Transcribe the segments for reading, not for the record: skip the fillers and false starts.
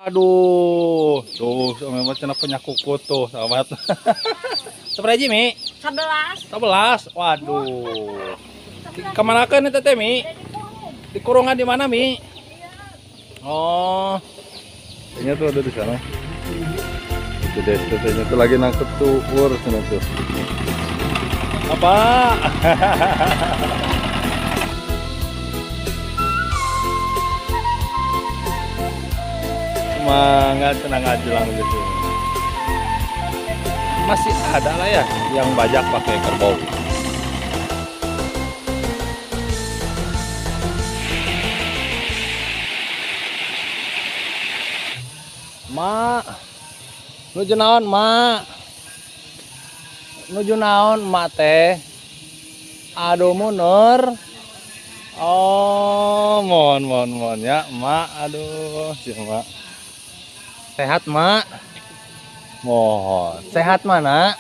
Aduh, tuh memang cina punya kuku tuh, sahabat. Seberapa aja, Mi? 11. 11. Waduh. Kemana kan itu teh, Mi? Di kurungan di mana, Mi? Oh. Ini tuh ada di sana. Itu deh, tetenya tuh lagi nangkep tuh ur sana tuh. Apa? Semangat, tenang aja lang gitu. Masih ada lah ya yang bajak pakai kerbau. Mak, nuju naon, Mak? Nuju naon, Mak teh? Aduh munur. Oh, mohon ya, Mak. Aduh, si Mak. Sehat, Mak? Mohon. Sehat mana?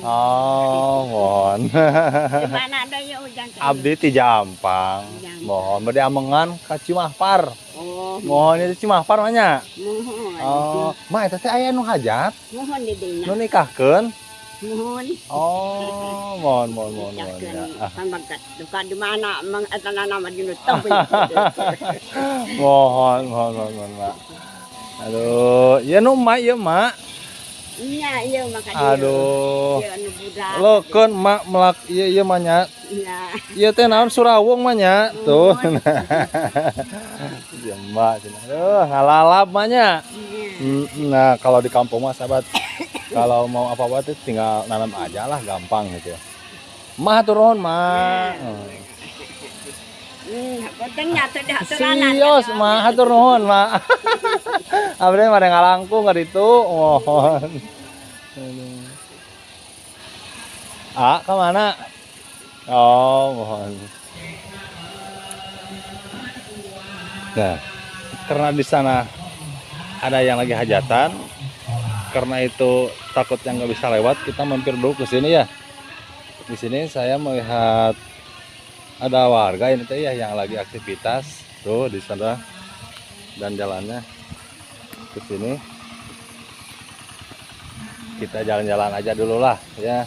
Oh, mohon. Di mana ada ya hujan? Abdi ti Jampang. Mohon bade amengan ka Cimahpar. Oh, Mohon itu Cimahpar mah nya. mohon. Oh, mah eta teh aya nu hajat, Mohon di dinya. nu nikahkeun. Mohon. Oh, mohon ya. Pambagat. Duka di mana mang etana nama di nutup. Mohon, Mak. Aduh, ya nu Mak, ya Mak. Iya, iya maka dia. Aduh. Iya anu budak. Lo kan Mak melak ieu mah nya. Iya. Ieu teh naon Surawung mah nya. Tuh. Ya Mak, aduh, halalap mah nya. Nah, kalau di kampung mah sahabat, kalau mau apa-apa tuh tinggal nanam aja lah, gampang gitu. Mah turun, Mak. Pentingnya teh Sios, Mak, hatur nuhun, Mak. Abdi mah ngalangkung ka ditu, mohon. Ah, ke mana? Oh, mohon. Nah, karena di sana ada yang lagi hajatan, karena itu takut yang nggak bisa lewat, kita mampir dulu ke sini ya. Di sini saya melihat ada warga ini teh ya yang lagi aktivitas tuh di sana, dan jalannya ke sini. Kita jalan-jalan aja dulu lah ya.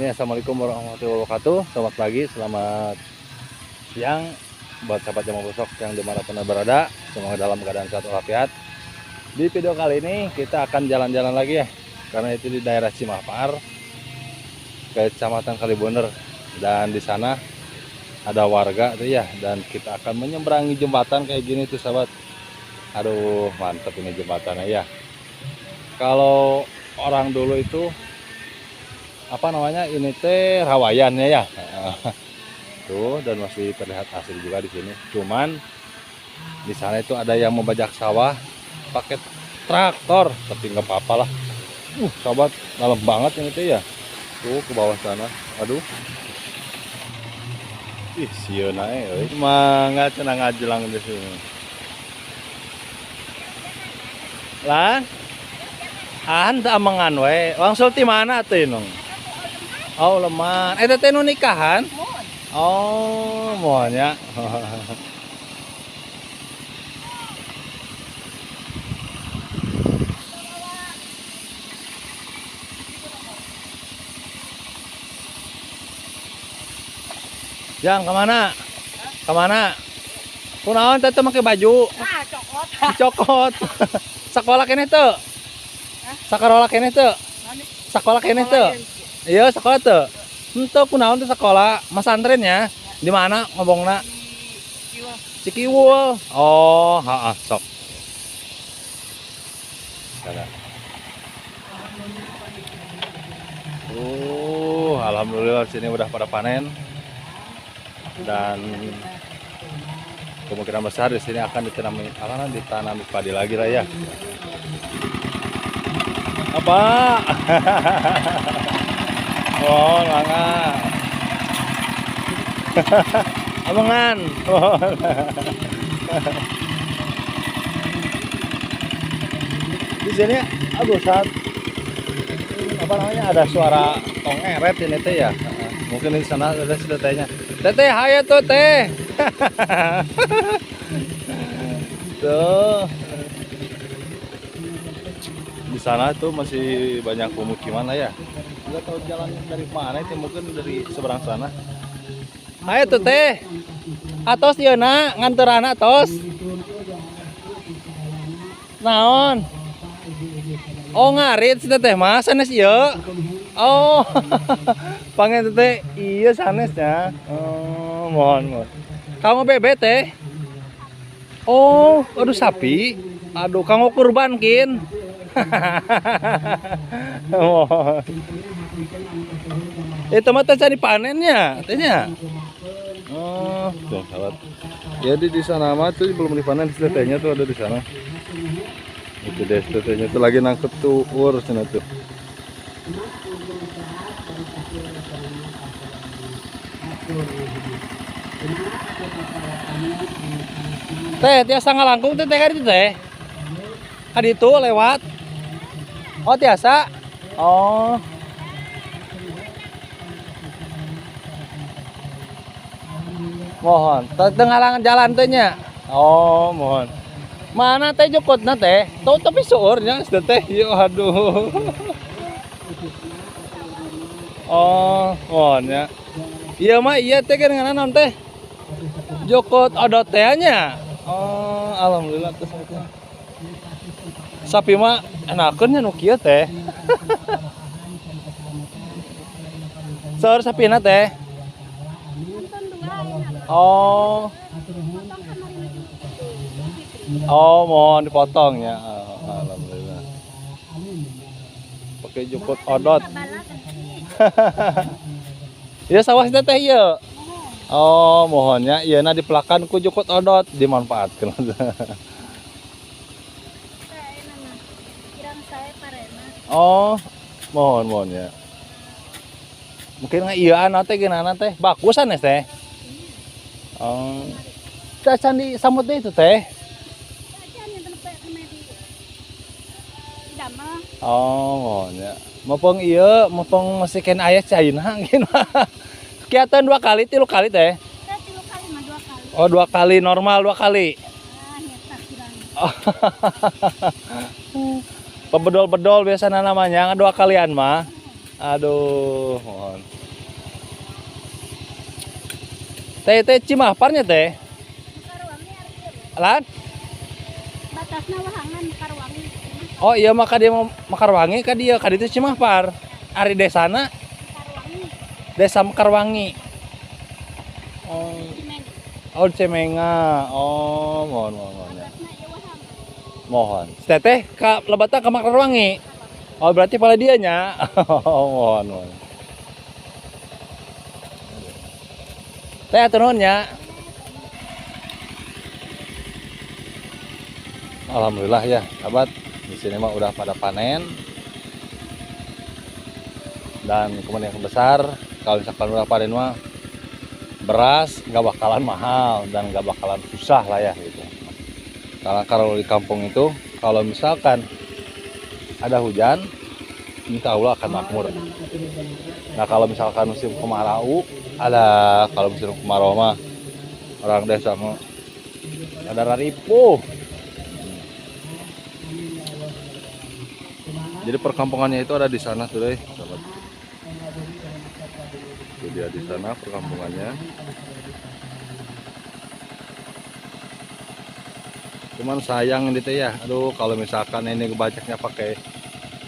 Ini assalamualaikum warahmatullahi wabarakatuh. Selamat pagi, selamat siang buat sahabat Jamal Besok yang dimanapun berada. Semoga dalam keadaan sehat walafiat. Di video kali ini kita akan jalan-jalan lagi ya, karena itu di daerah Cimahpar, Kecamatan Kalibunder, dan di sana ada warga tuh ya, dan kita akan menyeberangi jembatan kayak gini tuh sahabat. Aduh, mantep ini jembatannya ya. Kalau orang dulu itu apa namanya, ini teh rawayannya ya. Tuh, dan masih terlihat asli juga di sini. Cuman di sana itu ada yang membajak sawah pakai traktor, tapi nggak apa-apa lah. Sahabat, dalam banget ini teh ya. Tuh ke bawah sana. Aduh. Ih, sieun ae euy. Mangga cenah ngajelang di sini. Lah. Teu amangan we. Wangsul ti mana atuh inung? Oh, leman. Eta teh nu nikahan? Oh, mohon ya. Yang kemana? Kemana? Kunaon teh make baju? Ah, cokot. Dicokot. Sekolah kene teu? Sakola kene teu? Sekolah kene teu? Iya, sekolah teu. Henteu kunaon teh sekolah? Masantren ya? Di mana ngobongna? Cikiwul. Oh, heeh, sok. Sana. Alhamdulillah sini udah pada panen. Dan kemungkinan besar di sini akan ditanami padi lagi lah ya. Apa? Oh, mangga. Abangan. Di sini aduh saat apa namanya, ada suara tongeret ini teh ya. Mungkin di sana ada sudah tehnya. Teteh, hayo tuh teh. Tuh. sana tuh masih banyak pemukiman lah ya. Nggak tahu jalannya dari mana itu, mungkin dari seberang sana. Ayo tuh teh. Atos ieu na nganteurana tos. Naon? Oh ngarit si teh mah sanes ieu. Oh. Pangen teh iya sanesnya. Oh, mohon. Kamu bebek teh? Oh, aduh sapi. Aduh, kamu kurban kin. Mohon. Itu mah teh cari panennya, tehnya. Oh, tuh sahabat. Jadi di sana mah tuh belum dipanen, tetenya tuh ada di sana. Itu deh tetenya tuh lagi nangkep tuh sana tuh. Teh, tiasa ngalangkung teh kan itu teh. Adi itu lewat. Oh, tiasa. Oh. Mohon, tengah jalan tehnya. Oh, mohon. Mana teh jokotna teh? Tuh tapi suurnya sudah teh. Yo aduh. Oh, mohon ya. Iya mah iya teh kan nganan teh. Jokot odot tehnya. Oh, alhamdulillah tuh. Sapi mah enakeun nya nu kieu teh. Saur sapina teh. Oh. Oh, mohon dipotong ya. Oh, alhamdulillah. Pakai jukut odot. Ya sawah teh ieu. Oh, mohonnya ieu na dipelakan ku jukut odot dimanfaatkeun. Oh, mohon ya. Mungkin ieu ana teh geunana teh bagusan teh. Oh. Cacan di samut itu teh. Oh, ya. Mopong iya, mopong masih ken ayah China gini mah. Kegiatan 2 kali, 3 kali teh. 3 kali mah 2 kali. Oh, 2 kali normal 2 kali. Oh. Pebedol-bedol biasanya namanya 2 kalian mah. Aduh, mohon. Teh Cimahparnya teh. Lan? Batasna wahangan Mekarwangi. Oh iya maka dia mau Mekarwangi ka dia itu Cimahpar. Ari desana Mekarwangi. Desa Mekarwangi. Oh. Cimenga. Oh Cemenga. Oh, mohon. Batasna ieu wahang. Mohon. Teteh ka lebatan ka Mekarwangi. Oh berarti pada dianya. Oh, mohon. Teh turunnya. Alhamdulillah ya, sahabat. Di sini mah udah pada panen. Dan kemudian yang besar, kalau misalkan udah panen mah beras nggak bakalan mahal dan nggak bakalan susah lah ya gitu. Karena kalau di kampung itu, kalau misalkan ada hujan, insya Allah akan makmur. Nah kalau misalkan musim kemarau, kalau musim kemarau mah orang desa mah ada raripuh. Jadi perkampungannya itu ada di sana tuh deh, sahabat. Itu dia di sana perkampungannya. Cuman sayang ini teh ya, aduh kalau misalkan ini ngebacaknya pakai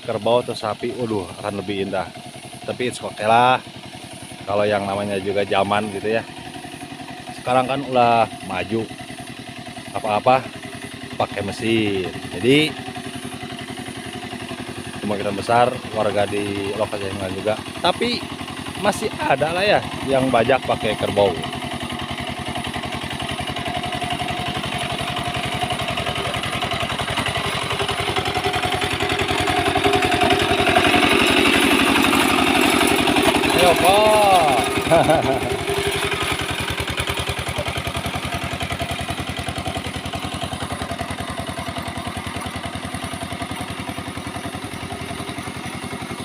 kerbau atau sapi, waduh akan lebih indah. Tapi it's okay lah. Kalau yang namanya juga zaman gitu ya. Sekarang kan udah maju. Apa-apa pakai mesin. Jadi kemungkinan besar warga di lokasi yang lain juga, tapi masih ada lah ya yang bajak pakai kerbau. Ayo Pak.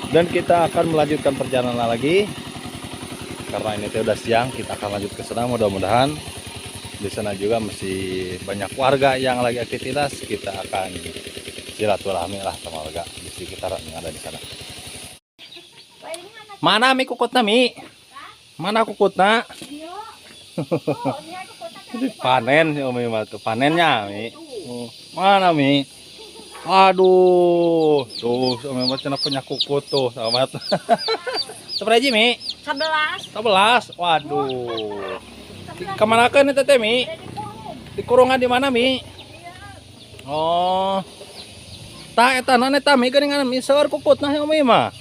Dan kita akan melanjutkan perjalanan lagi karena ini udah siang. Kita akan lanjut ke sana, mudah-mudahan di sana juga masih banyak warga yang lagi aktivitas. Kita akan silaturahmi lah sama warga di sana. di kitaran yang ada di sana. Mana Mi kukut na Mi? Mana kukut na? Panen si Umi mah tuh, panennya Mi. Oh, mana Mi? Aduh, tuh si Umi mah cenah punya kukut tuh, sahabat. Seberapa aja Mi? 11. 11. Waduh. Kemana kan itu Teh Mi? Di kurungan di mana Mi? Oh. Ta eta na eta Mi geuningan Mi seueur kukutna si Umi mah.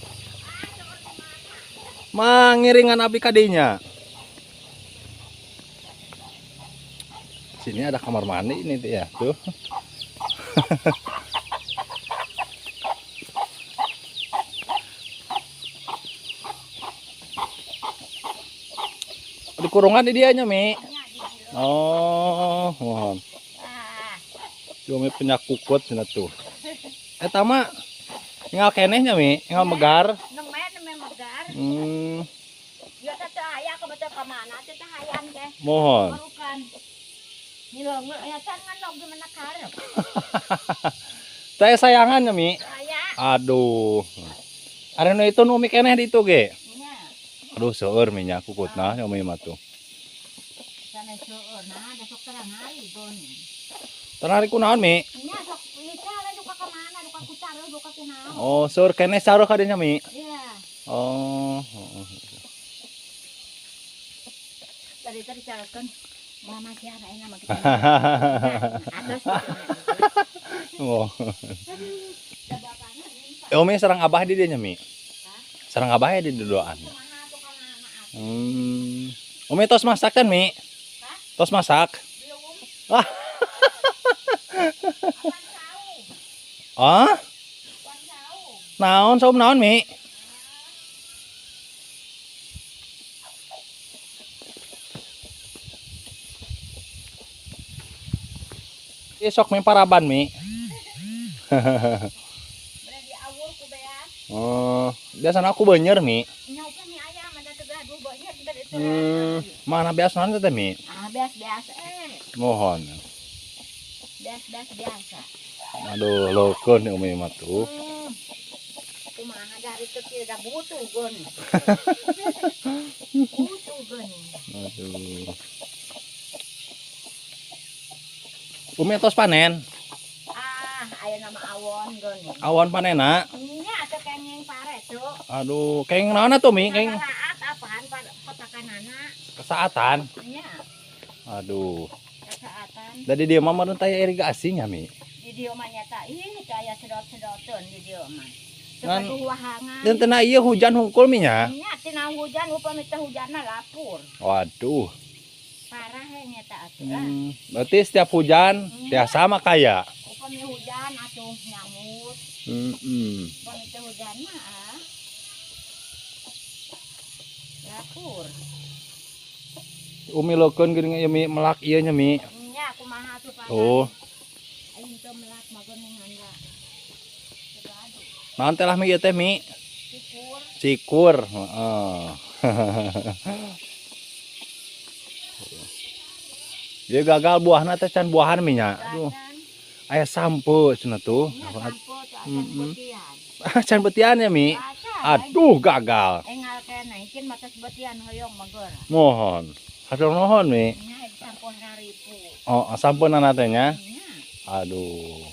Mangiringan abi kadinya. Sini ada kamar mandi ini tuh ya, tuh. Di kurungan di dianya, Mi. Oh, mohon. Cuma punya kukut cenah tuh. Eta mah tinggal kenehnya, Mi, tinggal megar. Hmm, Ya teh aya ka betul ka mana teh hayang teh. mohon. Bukan. Nilong ya can ngan gimana karep. Saya sayangannya, Mi. Aya. Aduh. Ada nu itu nu Mi keneh di itu ge. Nya. Aduh, seueur Mi nya kukutna nya Mi mah tuh. Sana seueur nah da sok terang hari gon. Tenari kunaon, Mi? Nya sok icara duka ka mana duka ku cara duka kunaon. Oh, seueur keneh saruh ka dinya, Mi. Iya. Oh. Tadi carakan mama siapa yang nama kita. Atas. Oh. Umi sareng abah di dinya, Mi. Sareng abah ya di doaan. Umi tos masak kan, Mi? Tos masak. Ah. Ah? Naon saum naon, Mi? Esok Mi paraban, Mi. Berarti awal ku beas. Oh, biasanya aku banyer, Mi. Nyau kan mi ayam ada tegah dua banyak dari itu. Mana biasanya teh, Mi? Ah biasa Mohon. biasa. Aduh, lokon nih Umi mah tuh. Kumaha dari itu tidak butuh gon. Butuh gon. Aduh. Umi tos panen. Aya nama awon gon. Awan panena. Nya atuh kenging pare tuh. Aduh, keng naon tuh Mi? Keng Saat apaan petakanana? kesaatan. Nya Aduh. kesaatan. Dari dia mah meureun taya irigasinya, Mi. Di dieu mah nyata ih caya sedot-sedoteun di dieu mah. Ngan Seperti wahangan. dan tena ieu hujan hungkul Mi nya. Nya tina hujan upami teh hujanna lapur. Waduh. Parah he nyata atuh lah. Berarti setiap hujan biasa mah kaya. Upami hujan atuh nyamut. Upami teh hujan mah lapur. Umi lokon geuning ieu Mi melak ieu nya Mi. Nya kumaha atuh parah. Oh, Aing teh melak magon nganda. Segado. naon teh lah Mi ieu teh Mi? Syukur. Cikur, heeh. Dia gagal buahna teh can buahan Mi nya. Aduh, aya sampo cenah tuh. Nya sampo teh acan betian. Can betian ya Mi. Aduh, gagal. Engal kene ikin matas betian hoyong magor. Mohon. Hasil mohon Mi. Nya sampo 1000. Oh, sampo nana teh nya. Nya. Aduh.